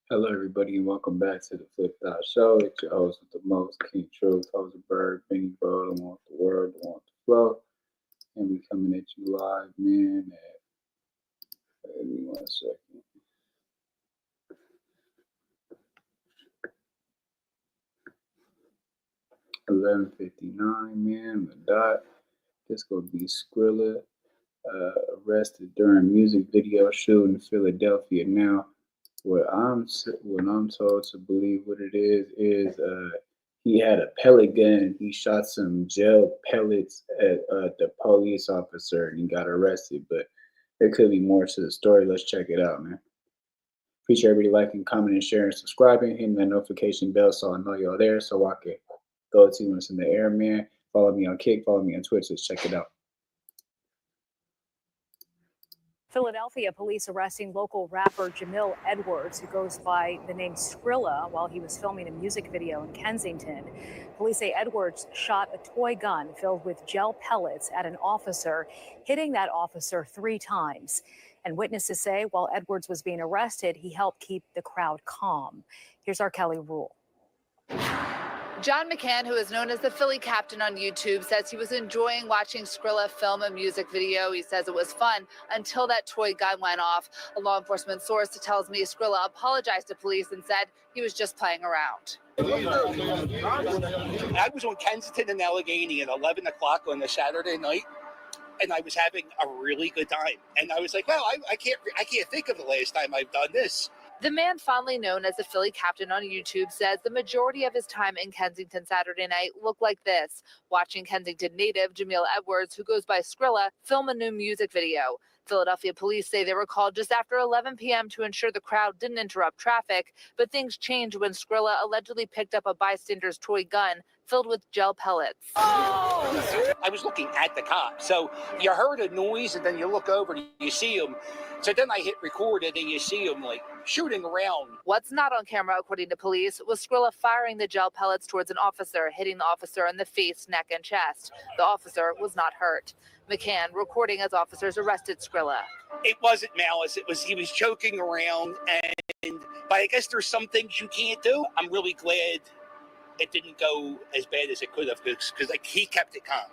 Hello, everybody, and welcome back to the Flip Out Show. It's your host with the most, King Truth, Bird, Benny Bro, the one with the word, the one with the flow. And we coming at you live, man, at, give me 1 second. 11:59, man, the dot. This gonna be Skrilla, arrested during music video shoot in Philadelphia. Now, what I'm told to believe what it is he had a pellet gun. He shot some gel pellets at the police officer and he got arrested. But there could be more to the story. Let's check it out, man. Appreciate everybody liking, commenting, sharing, subscribing, hitting that notification bell so I know y'all there so I can go to when it's in the air, man. Follow me on Kick, follow me on Twitch. Let's check it out. Philadelphia police arresting local rapper Jamil Edwards, who goes by the name Skrilla, while he was filming a music video in Kensington. Police say Edwards shot a toy gun filled with gel pellets at an officer, hitting that officer 3 times. And witnesses say while Edwards was being arrested, he helped keep the crowd calm. Here's our Kelly Rule. John McCann, who is known as the Philly Captain on YouTube, says he was enjoying watching Skrilla film a music video. He says it was fun until that toy gun went off. A law enforcement source tells me Skrilla apologized to police and said he was just playing around. I was on Kensington and Allegheny at 11 o'clock on a Saturday night, and I was having a really good time. And I was like, well, I can't think of the last time I've done this. The man fondly known as the Philly Captain on YouTube says the majority of his time in Kensington Saturday night looked like this, watching Kensington native Jamil Edwards, who goes by Skrilla, film a new music video. Philadelphia police say they were called just after 11 p.m. to ensure the crowd didn't interrupt traffic, but things changed when Skrilla allegedly picked up a bystander's toy gun filled with gel pellets. Oh! I was looking at the cop, so you heard a noise and then you look over and you see him. So then I hit record and you see him like shooting around. What's not on camera, according to police, was Skrilla firing the gel pellets towards an officer, hitting the officer in the face, neck, and chest. The officer was not hurt. McCann recording as officers arrested Skrilla. It wasn't malice. He was joking around, but I guess there's some things you can't do. I'm really glad it didn't go as bad as it could have because he kept it calm.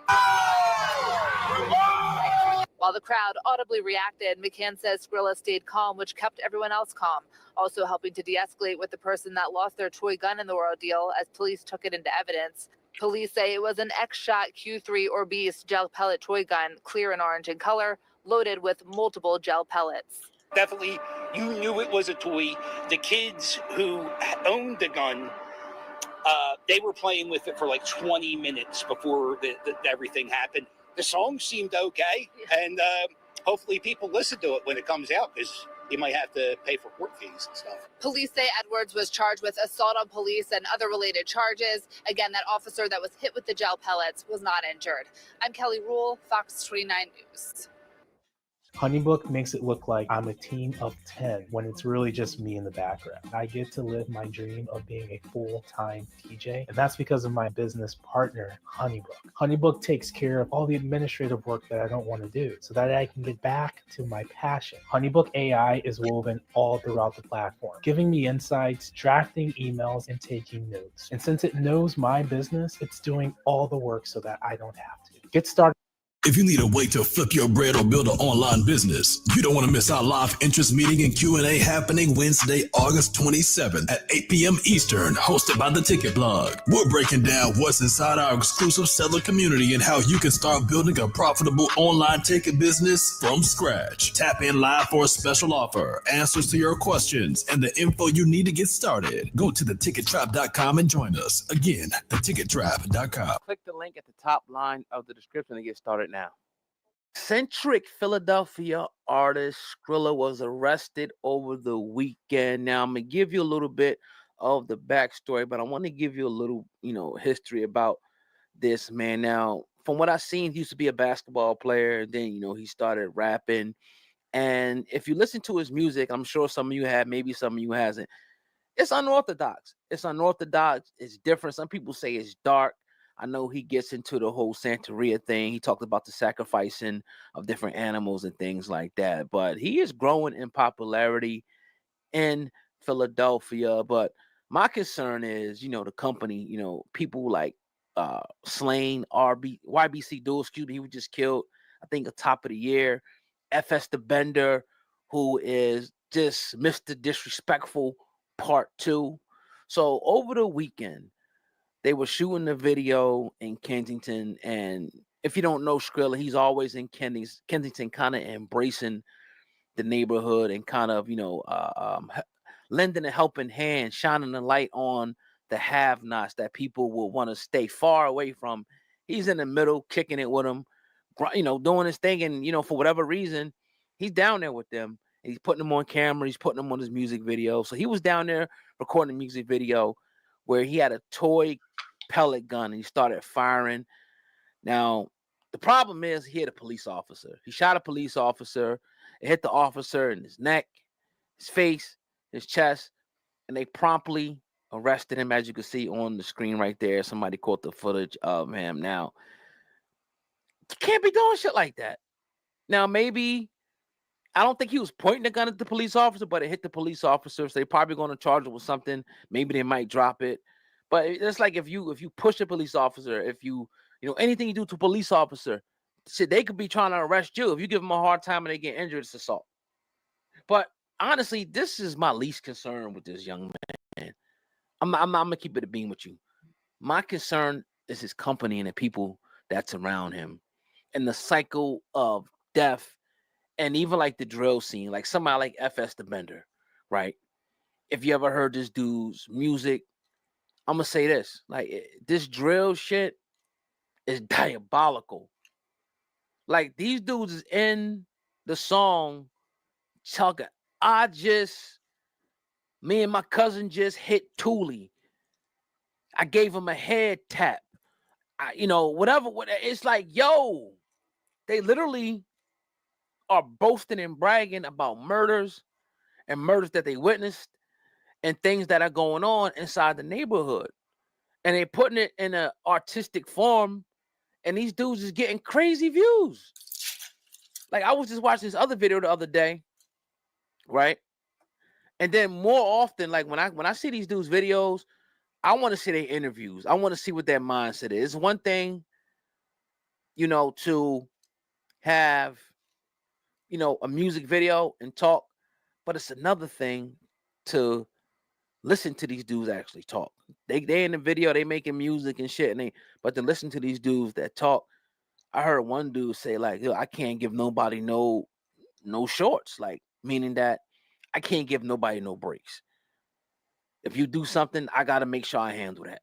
While the crowd audibly reacted, McCann says Skrilla stayed calm, which kept everyone else calm, also helping to de-escalate with the person that lost their toy gun in the ordeal as police took it into evidence. Police say it was an X-Shot Q3 or Beast gel pellet toy gun, clear and orange in color, loaded with multiple gel pellets. Definitely, you knew it was a toy. The kids who owned the gun, they were playing with it for like 20 minutes before everything happened. The song seemed okay, and hopefully people listen to it when it comes out because you might have to pay for court fees and stuff. Police say Edwards was charged with assault on police and other related charges. Again, that officer that was hit with the gel pellets was not injured. I'm Kelly Rule, Fox 29 News. HoneyBook makes it look like I'm a team of 10 when it's really just me in the background. I get to live my dream of being a full-time DJ, and that's because of my business partner, HoneyBook. HoneyBook takes care of all the administrative work that I don't want to do so that I can get back to my passion. HoneyBook AI is woven all throughout the platform, giving me insights, drafting emails, and taking notes. And since it knows my business, it's doing all the work so that I don't have to. Get started. If you need a way to flip your bread or build an online business, you don't want to miss our live interest meeting and Q&A happening Wednesday, August 27th at 8 p.m. Eastern, hosted by the Ticket Blog. We're breaking down what's inside our exclusive seller community and how you can start building a profitable online ticket business from scratch. Tap in live for a special offer, answers to your questions, and the info you need to get started. Go to thetickettrap.com and join us. Again, thetickettrap.com. Click the link at the top line of the description to get started now. Centric Philadelphia artist Skrilla was arrested over the weekend. Now, I'm going to give you a little bit of the backstory, but I want to give you a little, history about this man. Now, from what I've seen, he used to be a basketball player. Then, he started rapping. And if you listen to his music, I'm sure some of you have, maybe some of you hasn't. It's unorthodox. It's unorthodox. It's different. Some people say it's dark. I know he gets into the whole Santeria thing. He talked about the sacrificing of different animals and things like that. But he is growing in popularity in Philadelphia. But my concern is, the company, people like Slain, YBC Duel, he was just killed, I think, at top of the year. FS the Bender, who is just Mr. Disrespectful Part 2. So over the weekend, they were shooting the video in Kensington. And if you don't know Skrilla, he's always in Kensington, kind of embracing the neighborhood and kind of, lending a helping hand, shining a light on the have-nots that people will want to stay far away from. He's in the middle, kicking it with them, doing his thing. And, for whatever reason, he's down there with them. And he's putting them on camera. He's putting them on his music video. So he was down there recording a music video where he had a toy pellet gun and he started firing. Now, the problem is he hit a police officer. He shot a police officer. It hit the officer in his neck, his face, his chest, and they promptly arrested him, as you can see on the screen right there. Somebody caught the footage of him. Now, you can't be doing shit like that. Now, maybe, I don't think he was pointing the gun at the police officer, but it hit the police officer, so they're probably going to charge him with something. Maybe they might drop it. But it's like if you push a police officer, if you anything you do to a police officer, shit, they could be trying to arrest you. If you give them a hard time and they get injured, it's assault. But honestly, this is my least concern with this young man. I'm gonna keep it a beam with you. My concern is his company and the people that's around him, and the cycle of death, and even like the drill scene, like somebody like FS the Bender, right? If you ever heard this dude's music, I'm gonna say this: like this drill shit is diabolical. Like these dudes is in the song talking. Me and my cousin just hit Thule. I gave him a head tap. Whatever. It's like, yo, they literally are boasting and bragging about murders and murders that they witnessed and things that are going on inside the neighborhood. And they're putting it in an artistic form. And these dudes is getting crazy views. Like I was just watching this other video the other day, right? And then more often, like when I see these dudes' videos, I want to see their interviews. I want to see what their mindset is. It's one thing, to have, a music video and talk, but it's another thing to listen to these dudes actually talk. They in the video, they making music and shit, but to listen to these dudes that talk. I heard one dude say like, yo, I can't give nobody no shorts, like meaning that I can't give nobody no breaks. If you do something, I got to make sure I handle that.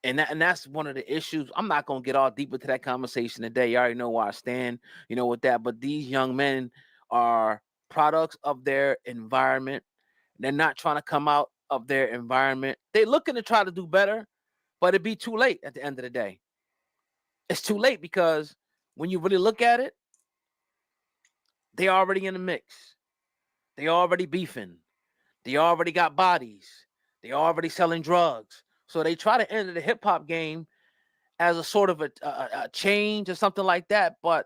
And that's one of the issues. I'm not going to get all deep into that conversation today. You already know where I stand, with that. But these young men are products of their environment. They're not trying to come out of their environment. They're looking to try to do better, but it'd be too late at the end of the day. It's too late because when you really look at it, they already in the mix. They already beefing. They already got bodies. They already selling drugs. So they try to enter the hip hop game as a sort of a change or something like that, but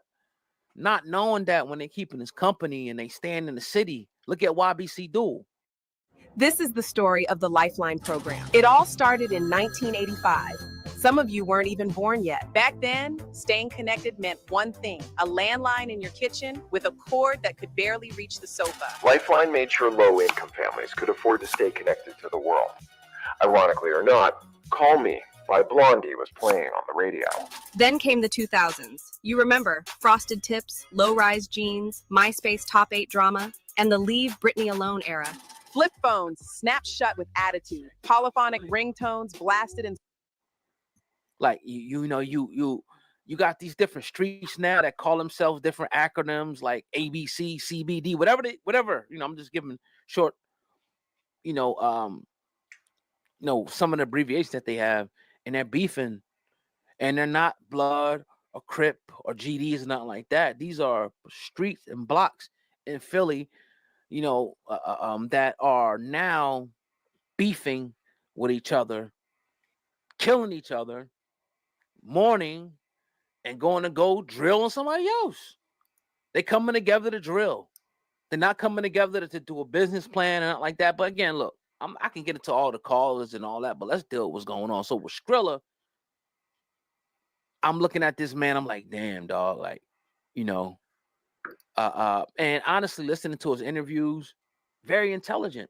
not knowing that when they're keeping his company and they stand in the city. Look at YBC Duel. This is the story of the Lifeline program. It all started in 1985. Some of you weren't even born yet. Back then, staying connected meant one thing: a landline in your kitchen with a cord that could barely reach the sofa. Lifeline made sure low-income families could afford to stay connected to the world. Ironically or not, Call Me by Blondie was playing on the radio. Then came the 2000s. You remember frosted tips, low-rise jeans, MySpace top 8 drama, and the Leave Britney Alone era. Flip phones snapped shut with attitude. Polyphonic ringtones blasted in. Like you got these different streets now that call themselves different acronyms like ABC, CBD, whatever. I'm just giving short, some of the abbreviations that they have, and they're beefing And they're not blood or Crip or GDs, nothing like that. These are streets and blocks in Philly, that are now beefing with each other, killing each other, mourning, and going to go drill on somebody else. They coming together to drill. They're not coming together to do a business plan and not like that. But again, look, I can get into all the callers and all that, but let's deal with what's going on. So with Skrilla, I'm looking at this man. I'm like, damn, dog. Like, and honestly, listening to his interviews, very intelligent,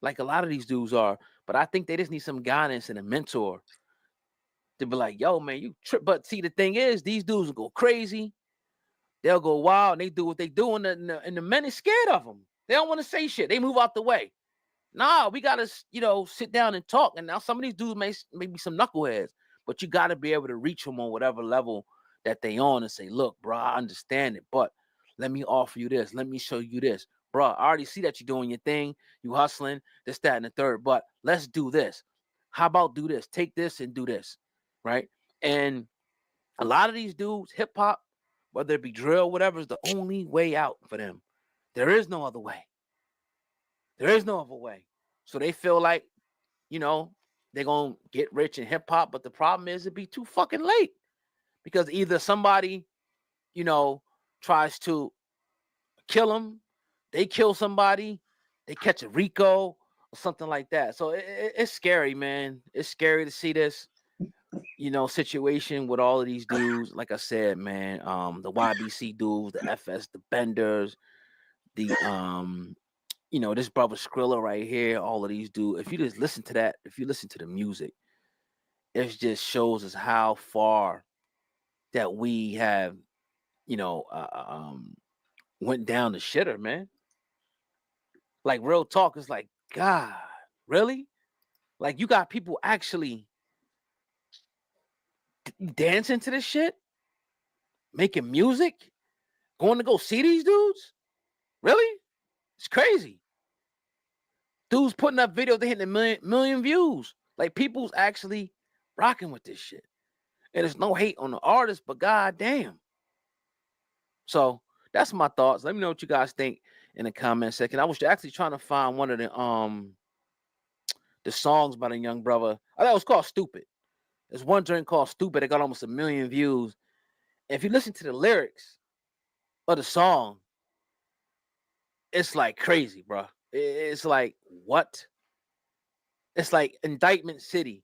like a lot of these dudes are. But I think they just need some guidance and a mentor to be like, yo, man, you trip. But see, the thing is, these dudes will go crazy. They'll go wild, and they do what they do, and the men is scared of them. They don't want to say shit. They move out the way. Nah, we gotta, sit down and talk. And now some of these dudes may be some knuckleheads, but you gotta be able to reach them on whatever level that they on and say, look, bro, I understand it, but let me offer you this. Let me show you this, bro. I already see that you're doing your thing, you hustling, this, that, and the third. But let's do this. How about do this? Take this and do this, right? And a lot of these dudes, hip hop, whether it be drill, whatever, is the only way out for them. There is no other way. There is no other way. So they feel like, they're going to get rich in hip hop. But the problem is it'd be too fucking late because either somebody, tries to kill them, they kill somebody, they catch a Rico or something like that. So it's scary, man. It's scary to see this, situation with all of these dudes. Like I said, man, the YBC dudes, the FS, the Benders, the this brother Skrilla right here, all of these dudes. If you just listen to that, if you listen to the music, it just shows us how far that we have, went down the shitter, man. Like real talk, it's like, God, really? Like you got people actually dancing to this shit, making music, going to go see these dudes? Really? It's crazy. Dudes putting up videos, they hitting a million views. Like people's actually rocking with this shit. And there's no hate on the artist, but goddamn. So that's my thoughts. Let me know what you guys think in the comment section. I was actually trying to find one of the songs by the young brother. I thought it was called Stupid. There's one joint called Stupid. It got almost 1 million views. And if you listen to the lyrics of the song, it's like crazy, bro. It's like, what? It's like Indictment City.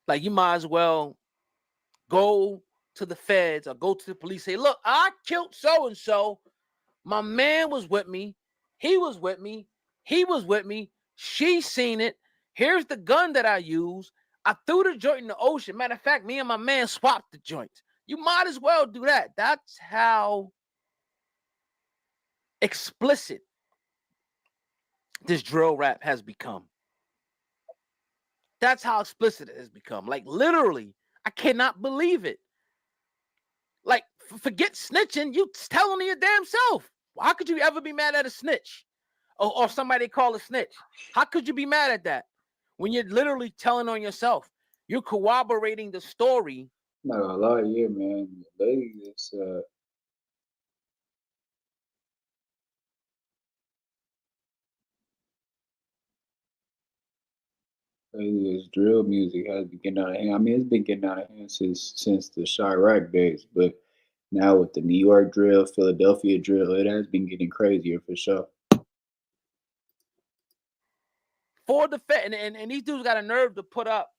Like you might as well go to the feds or go to the police, say, look, I killed so-and-so. My man was with me. He was with me. He was with me. She seen it. Here's the gun that I used. I threw the joint in the ocean. Matter of fact, me and my man swapped the joints. You might as well do that. That's how explicit this drill rap has become. That's how explicit it has become. Like literally, I cannot believe it. Like forget snitching. You telling your damn self. How could you ever be mad at a snitch or somebody call a snitch? How could you be mad at that when you're literally telling on yourself? You're corroborating the story. Not a lot, yeah, man. Lately, it's lately, this drill music has been getting out of hand. I mean, it's been getting out of hand since the Chirac days, but now with the New York drill, Philadelphia drill, it has been getting crazier for sure. For the Fed, and these dudes got a nerve to put up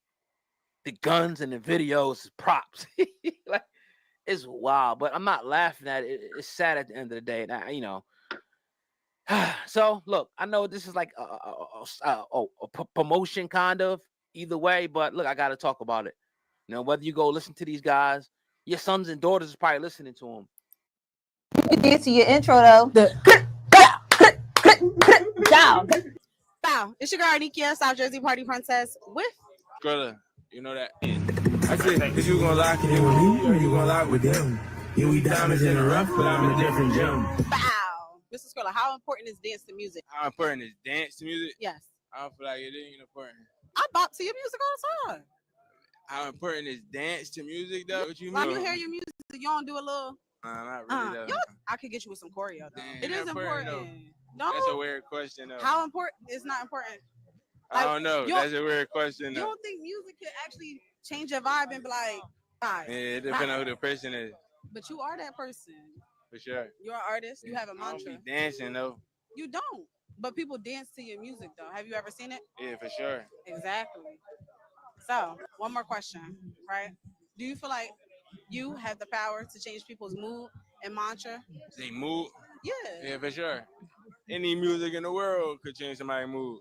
the guns and the videos as props. Like it's wild, but I'm not laughing at it. It's sad at the end of the day. And so look, I know this is like a promotion kind of either way, but look, I got to talk about it. Whether you go listen to these guys, your sons and daughters is probably listening to them. You did to your intro though. Down. Wow, it's your girl Nikia, South Jersey Party Princess with Skrilla. You know that. I said, cause you gonna lock it in with me or you gonna lock with them. Yeah, we diamonds in the rough, but I'm a different gem. Wow. Mr. Skrilla, how important is dance to music? How important is dance to music? Yes. I don't feel like it ain't important. I bop to your music all the time. How important is dance to music, though? What you Like mean? you hear your music, you don't do a little. Not really, though. I could get you with some choreo, though. Damn, It is important. No? That's a weird question, though. How important? It's not important. I don't know. That's a weird question, You though. don't think music could actually change your vibe and be like, vibe? Yeah, it depends on who the person is. But you are that person. For sure. You're an artist. You have a I mantra. don't be dancing, though. You don't. But people dance to your music, though. Have you ever seen it? Yeah, for sure. Exactly. So, one more question, right? Do you feel like you have the power to change people's mood and mantra? They mood? Yeah. Yeah, for sure. Any music in the world could change somebody's mood.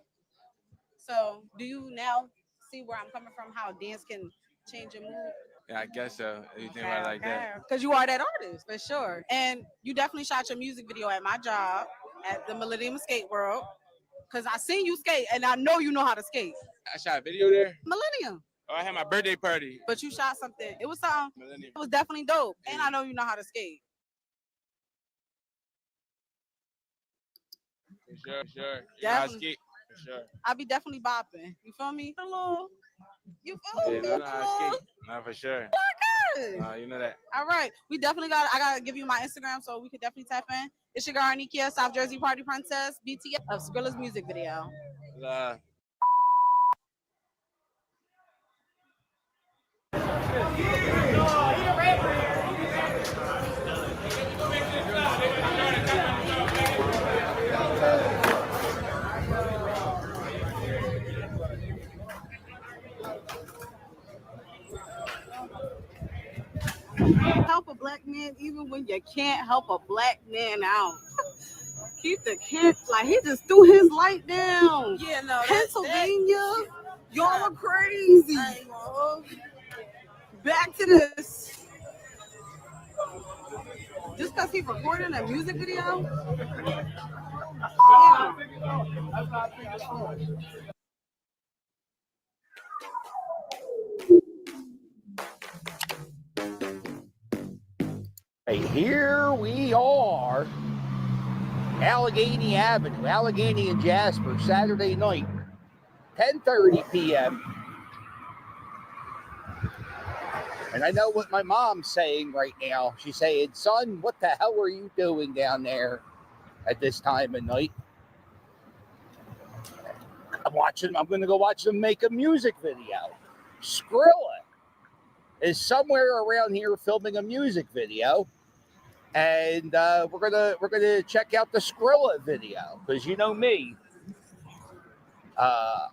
So, do you now see where I'm coming from? How dance can change your mood? Yeah, I guess so. You think about it like that. Because you are that artist, for sure. And you definitely shot your music video at my job at the Millennium Skate World. Because I seen you skate, and I know you know how to skate. I shot a video there? Millennium. Oh, I had my birthday party. But you shot something. It was something. Millennium. It was definitely dope. And I know you know how to skate. For sure, for sure. You know how to skate? For sure. I be definitely bopping. You feel me? A little. You feel me? Yeah, I know how to skate. Nah, for sure. You know that. All right. We definitely I gotta give you my Instagram so we could definitely tap in. It's your girl Nikia, South Jersey Party Princess, BTS of Skrilla's music video. Help a black man even when you can't help a black man out. Keep the kid like he just threw his light down. Yeah, no, Pennsylvania, y'all are crazy. Back to this. Just because he's recording a music video. Here we are, Allegheny Avenue, Allegheny and Jasper, Saturday night, 10:30 p.m. And I know what my mom's saying right now. She's saying, son, what the hell are you doing down there at this time of night? I'm going to go watch them make a music video. Skrilla is somewhere around here filming a music video. And we're gonna check out the Skrilla video because you know me, I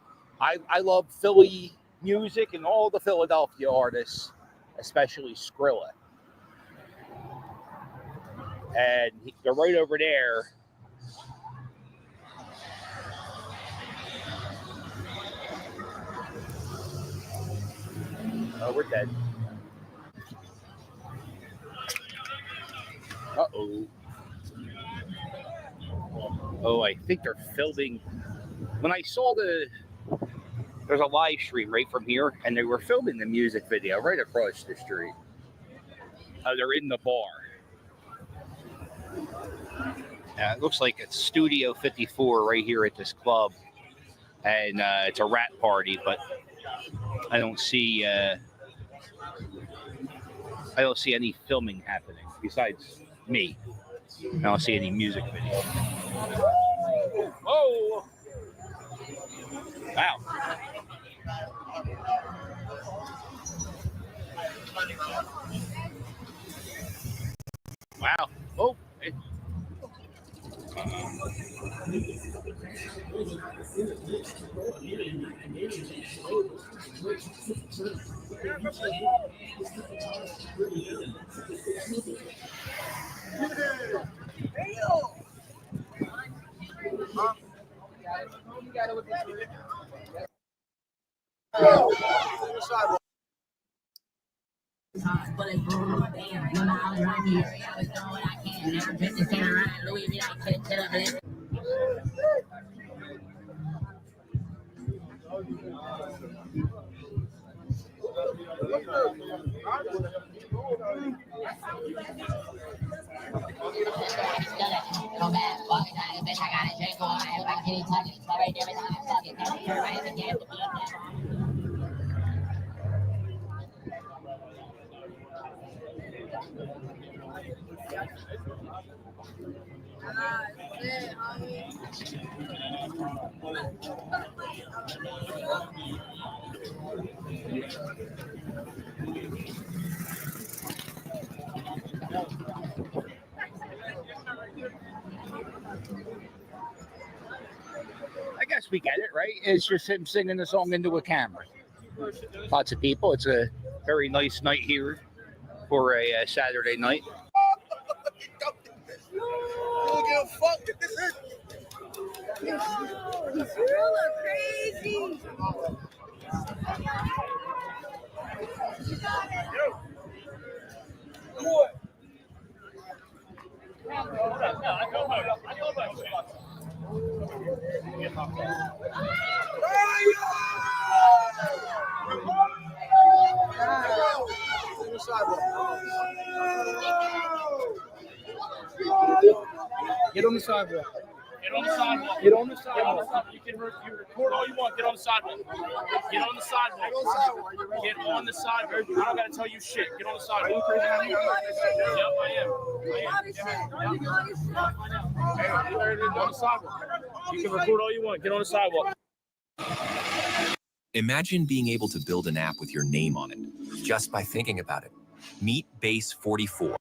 love Philly music and all the Philadelphia artists, especially Skrilla. And they're right over there. Oh, we're dead. Uh-oh. Oh, I think they're filming. When I saw there's a live stream right from here, and they were filming the music video right across the street. They're in the bar. It looks like it's Studio 54 right here at this club. And it's a rap party, but I don't see any filming happening besides me. I don't see any music video. Oh! Wow. Wow. Oh. Hey. I guess we get it, right? It's just him singing the song into a camera. Lots of people. It's a very nice night here for a Saturday night. Don't give a fuck. He's Skrilla crazy. Get on the sidewalk. Get on the sidewalk. Get on the sidewalk. You can record all you want. Get on the sidewalk. Get on the sidewalk. Get on the sidewalk. I don't gotta tell you shit. Get on the sidewalk. Yep, I am. Get on the sidewalk. You can record all you want. Get on the sidewalk. Imagine being able to build an app with your name on it just by thinking about it. Meet Base 44.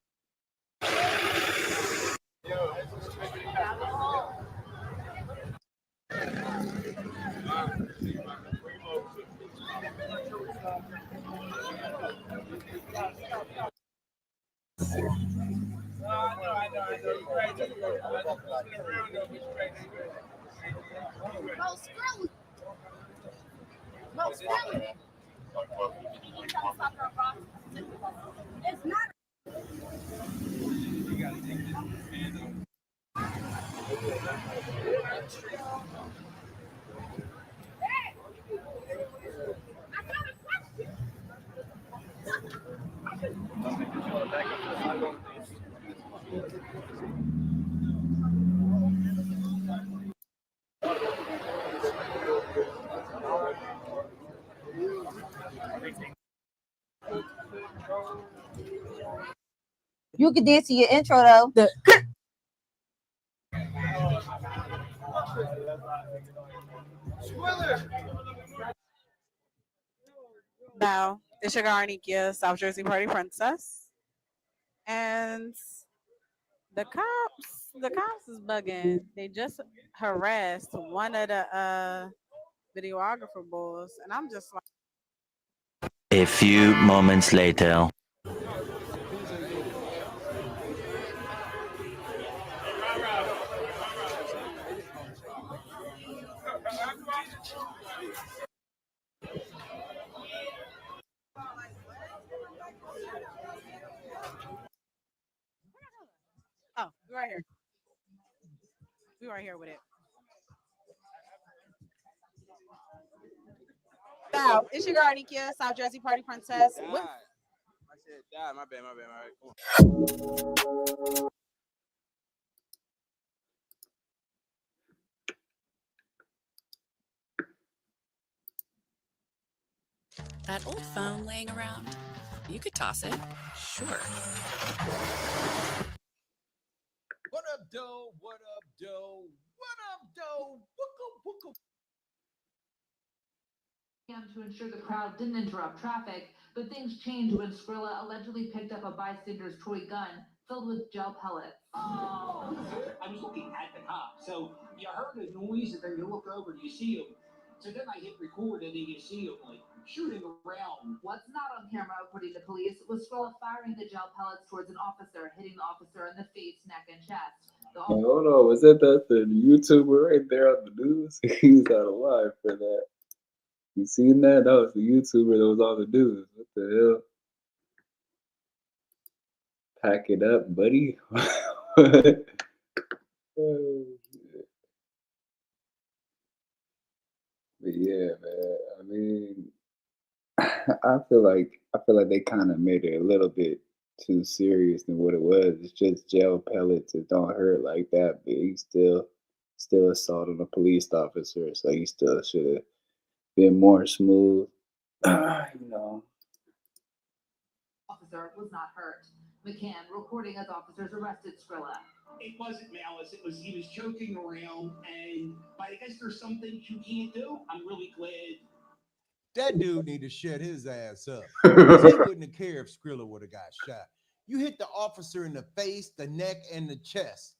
It's not. You can dance to your intro though. Now, it's your girl Arnikia, South Jersey Party Princess. And the cops is bugging. They just harassed one of the videographer boys, and I'm just like, A few moments later. oh, we're right here. We're right here with it. Now, it's your girl Arnikia, South Jersey Party Princess. I said, die. My bad. All right, cool. That old phone laying around, you could toss it. Sure. What up, doe? What up, doe? What up, doe? Wooka, wooka. To ensure the crowd didn't interrupt traffic, but things changed when Skrilla allegedly picked up a bystander's toy gun filled with gel pellets. Oh, I was looking at the cop. So you heard a noise, and then you look over and you see him. So then I hit record, and then you see him like shooting around. What's not on camera, according to police, was Skrilla firing the gel pellets towards an officer, hitting the officer in the face, neck, and chest. Hold on, was that the YouTuber right there on the news? He's out of line for that. You seen that? That was the YouTuber that was on the news. What the hell? Pack it up, buddy. Oh, shit. But yeah, man. I mean, I feel like they kind of made it a little bit too serious than what it was. It's just gel pellets. It don't hurt like that, but he still assaulted a police officer, so he still should have been more smooth. You know. Officer was not hurt. McCann recording as officers arrested Skrilla. It wasn't malice. It was he was joking around, and but I guess there's some things you can't do. I'm really glad. That dude need to shut his ass up. 'Cause he wouldn't have cared if Skrilla would have got shot. You hit the officer in the face, the neck, and the chest.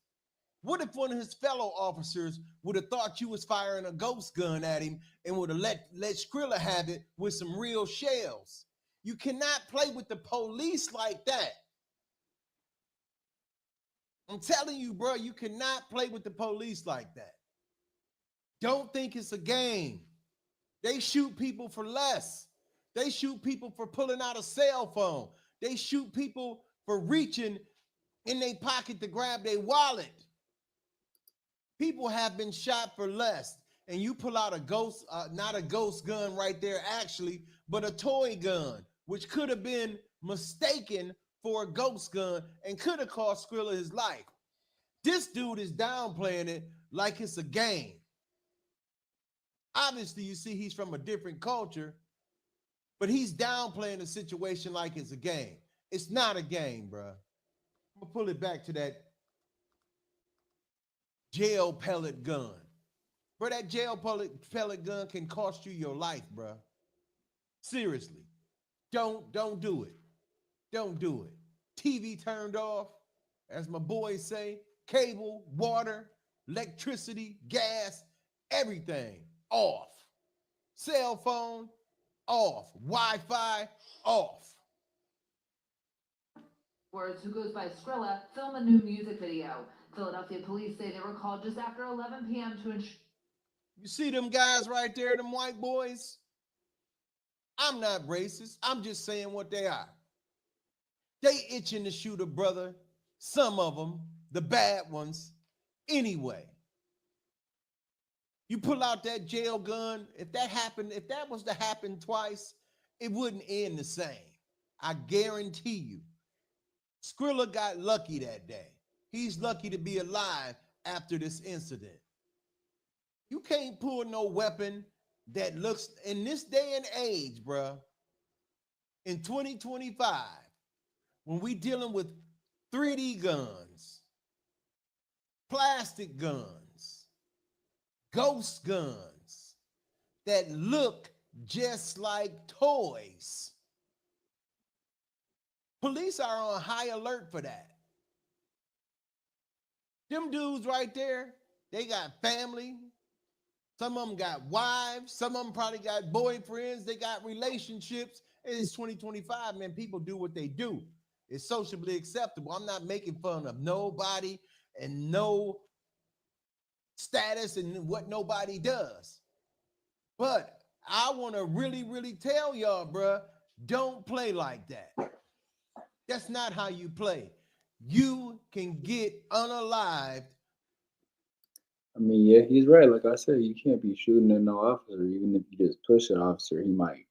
What if one of his fellow officers would have thought you was firing a ghost gun at him and would have let Skrilla have it with some real shells? You cannot play with the police like that. I'm telling you, bro, you cannot play with the police like that. Don't think it's a game. They shoot people for less. They shoot people for pulling out a cell phone. They shoot people for reaching in their pocket to grab their wallet. People have been shot for less. And you pull out a ghost, not a ghost gun right there, actually, but a toy gun, which could have been mistaken for a ghost gun and could have cost Skrilla his life. This dude is downplaying it like it's a game. Obviously, you see he's from a different culture, but he's downplaying the situation like it's a game. It's not a game, bro. I'm gonna pull it back to that gel pellet gun. Bro, that gel pellet gun can cost you your life, bro. Seriously. Don't do it. Don't do it. TV turned off, as my boys say, cable, water, electricity, gas, everything off. Cell phone off. Wi-Fi off. Words, who goes by Skrilla, film a new music video. Philadelphia police say they were called just after 11 p.m. to ensure. You see them guys right there, them white boys? I'm not racist. I'm just saying what they are. They itching to shoot a brother, some of them, the bad ones, anyway. You pull out that jail gun, if that was to happen twice, it wouldn't end the same. I guarantee you. Skrilla got lucky that day. He's lucky to be alive after this incident. You can't pull no weapon that looks, in this day and age, bruh, in 2025, when we dealing with 3D guns, plastic guns, ghost guns that look just like toys. Police are on high alert for that. Them dudes right there, they got family. Some of them got wives. Some of them probably got boyfriends. They got relationships. It's 2025, man. People do what they do. It's socially acceptable. I'm not making fun of nobody and no status and what nobody does. But I want to really, really tell y'all, bruh, don't play like that. That's not how you play. You can get unalived. I mean, yeah, he's right. Like I said, you can't be shooting at no officer. Even if you just push an officer, he might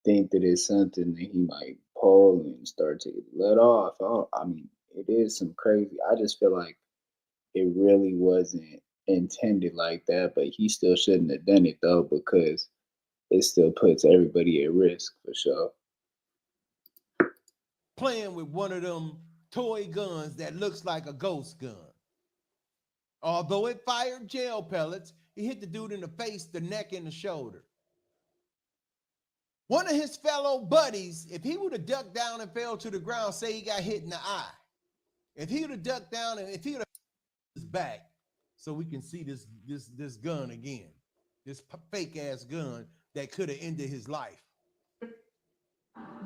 think that it's something that he might pull and start to let off. I mean, it is some crazy. I just feel like it really wasn't intended like that, but he still shouldn't have done it though, because it still puts everybody at risk for sure. Playing with one of them toy guns that looks like a ghost gun. Although it fired gel pellets, it hit the dude in the face, the neck, and the shoulder. One of his fellow buddies, if he would have ducked down and fell to the ground, say he got hit in the eye. If he would have ducked down and if he would have his back, so we can see this gun again, this fake ass gun that could have ended his life.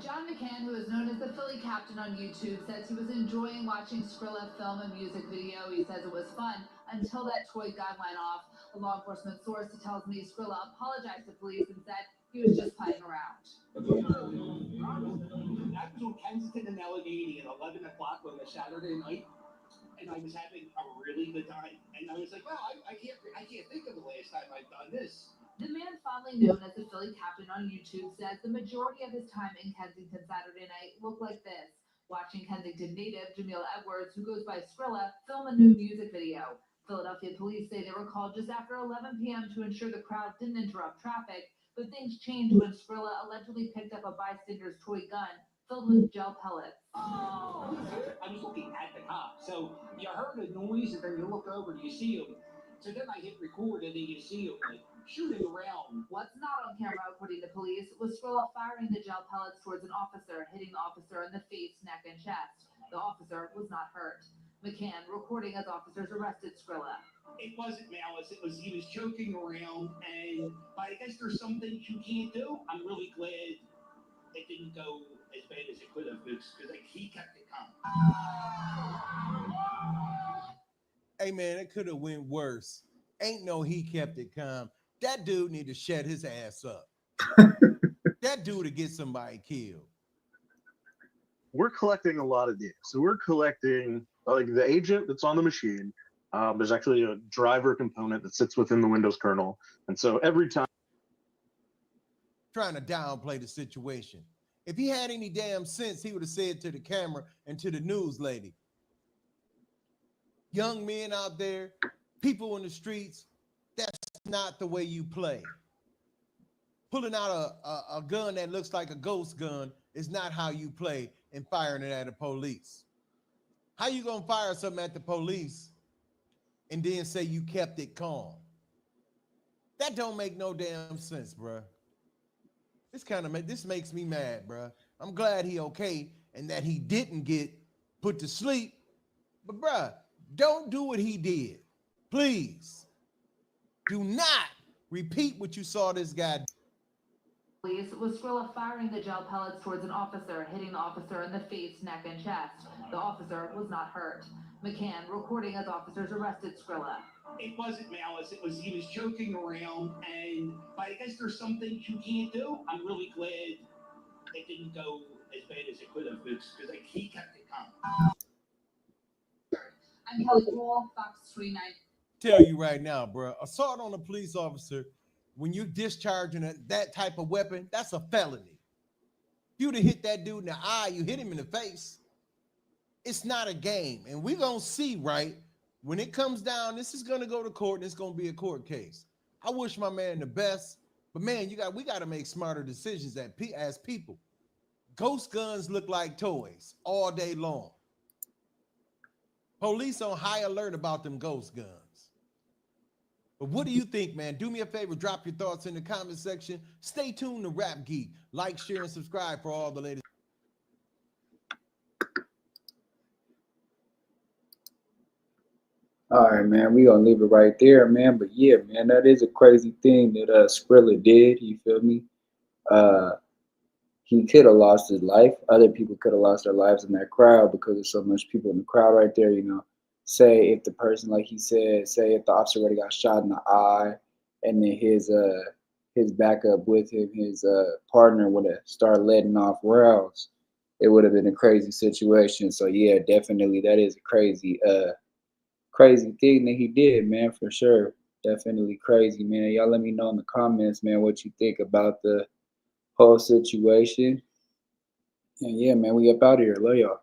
John McCann, who is known as the Philly Captain on YouTube, says he was enjoying watching Skrilla film a music video. He says it was fun until that toy gun went off. A law enforcement source tells me Skrilla apologized to police and said he was just playing around. I was on Kensington and Allegheny at 11 o'clock on a Saturday night, and I was having a really good time. And I was like, wow, I can't think of the last time I've done this. The man fondly known as the Philly Captain on YouTube says the majority of his time in Kensington Saturday night looked like this. Watching Kensington native Jamil Edwards, who goes by Skrilla, film a new music video. Philadelphia police say they were called just after 11 p.m. to ensure the crowd didn't interrupt traffic, but things changed when Skrilla allegedly picked up a bystander's toy gun filled with gel pellets. I was looking at the cop. So you heard a noise, and then you look over and you see him. So then I hit record, and then you see him like shooting around. What's not on camera, according to police, was Skrilla firing the gel pellets towards an officer, hitting the officer in the face, neck, and chest. The officer was not hurt. McCann recording as officers arrested Skrilla. It wasn't malice. It was he was joking around, and I guess there's some things you can't do. I'm really glad it didn't go as bad as it could have, because like he kept it calm. Hey man, it could have went worse. Ain't no he kept it calm. That dude need to shut his ass up. That dude to get somebody killed. We're collecting a lot of data. So we're collecting like the agent that's on the machine. There's actually a driver component that sits within the Windows kernel. And so every time trying to downplay the situation. If he had any damn sense, he would have said to the camera and to the news lady, young men out there, people in the streets, that's not the way you play. Pulling out a gun that looks like a ghost gun is not how you play, and firing it at the police. How you gonna fire something at the police and then say you kept it calm? That don't make no damn sense, bruh. This makes me mad, bruh. I'm glad he okay and that he didn't get put to sleep. But bruh, don't do what he did. Please. Do not repeat what you saw this guy do. Police was Skrilla firing the gel pellets towards an officer, hitting the officer in the face, neck, and chest. The officer was not hurt. McCann recording as officers arrested Skrilla. It wasn't malice. It was he was joking around, and I guess there's some things you can't do. I'm really glad it didn't go as bad as it could have, because like he kept it calm. I'm Kelly Wall, Fox 29. Tell you right now, bro, assault on a police officer when you're discharging that type of weapon, that's a felony. If you'd have hit that dude in the eye, you hit him in the face. It's not a game. And we're going to see, right? When it comes down, this is going to go to court, and it's going to be a court case. I wish my man the best, but man, we got to make smarter decisions as people. Ghost guns look like toys all day long. Police on high alert about them ghost guns. But what do you think, man? Do me a favor, drop your thoughts in the comment section. Stay tuned to Rap Geek. Like, share, and subscribe for all the latest. All right, man, we gonna leave it right there, man. But yeah, man, that is a crazy thing that Skrilla did. You feel me? He could have lost his life. Other people could have lost their lives in that crowd because there's so much people in the crowd right there. You know, say if the person, like he said, say if the officer already got shot in the eye, and then his backup with him, his partner would have started letting off rounds, it would have been a crazy situation. So yeah, definitely that is a crazy thing that he did, man, for sure. Definitely crazy, man. Y'all let me know in the comments, man, what you think about the whole situation. And yeah, man, we up out of here. Love y'all.